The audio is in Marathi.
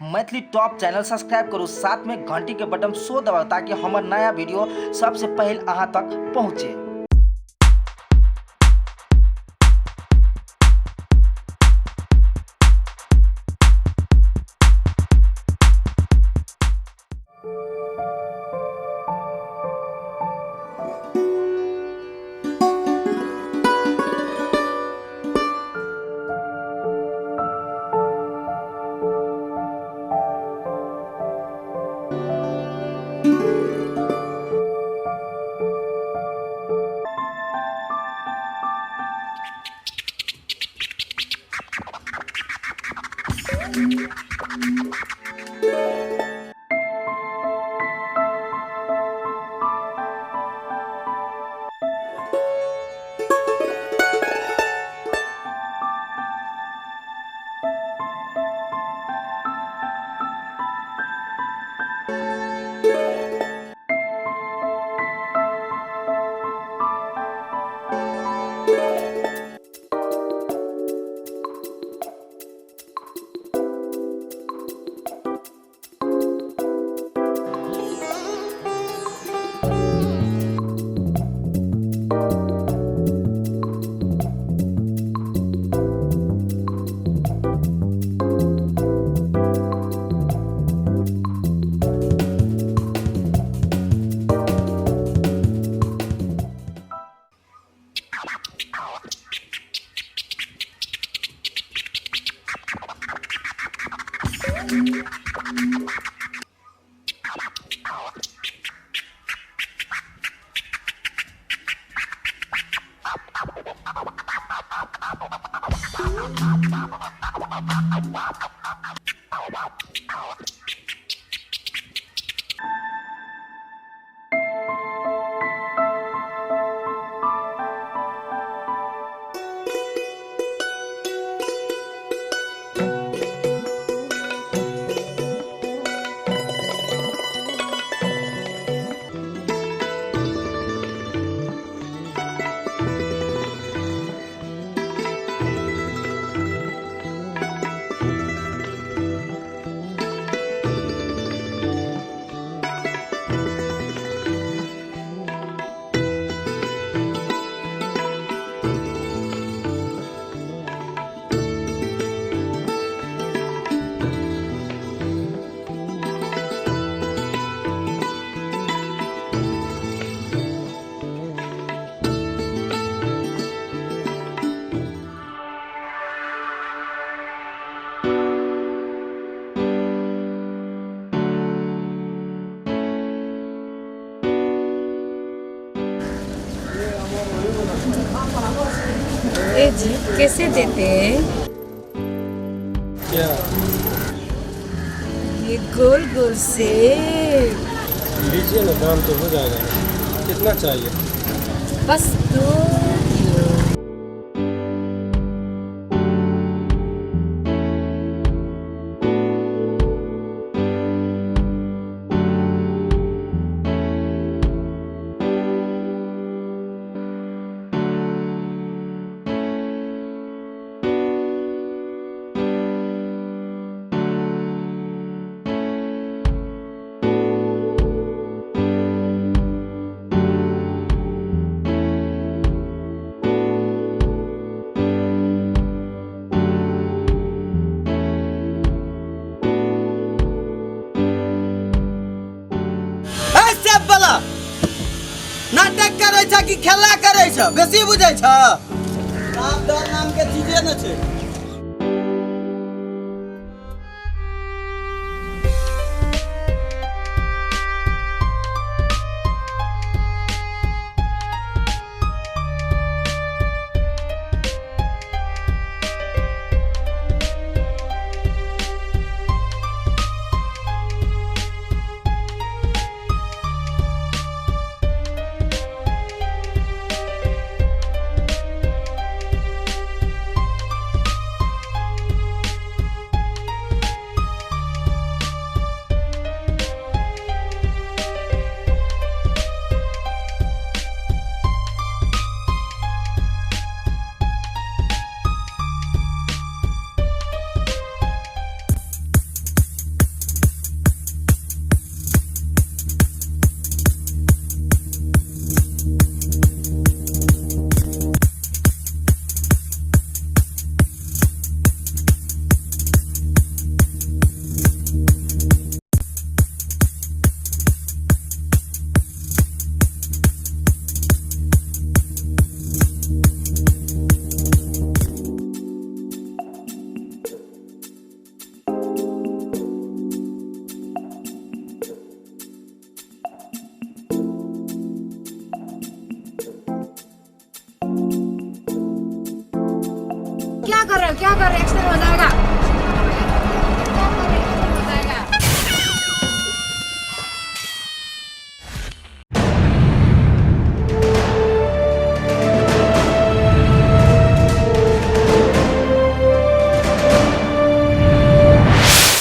मैथिली टॉप चैनल सब्सक्राइब करू, साथ में घंटी के बटन सो दबाओ ताकि हमार नया वीडियो सबसे पहले अहाँ तक पहुँचे। जी कैसे देते हैं? क्या? ये गोल गोल से लीजिए ना, दाम तो हो जाएगा। कितना चाहिए? बस दो। नाटक करे छ कि खेला करे छ? बेसी बुझै छ? आप डर नाम के चीजे न छै। कर रहे हो, क्या कर रहे हो? एक्सीडेंट हो जाएगा।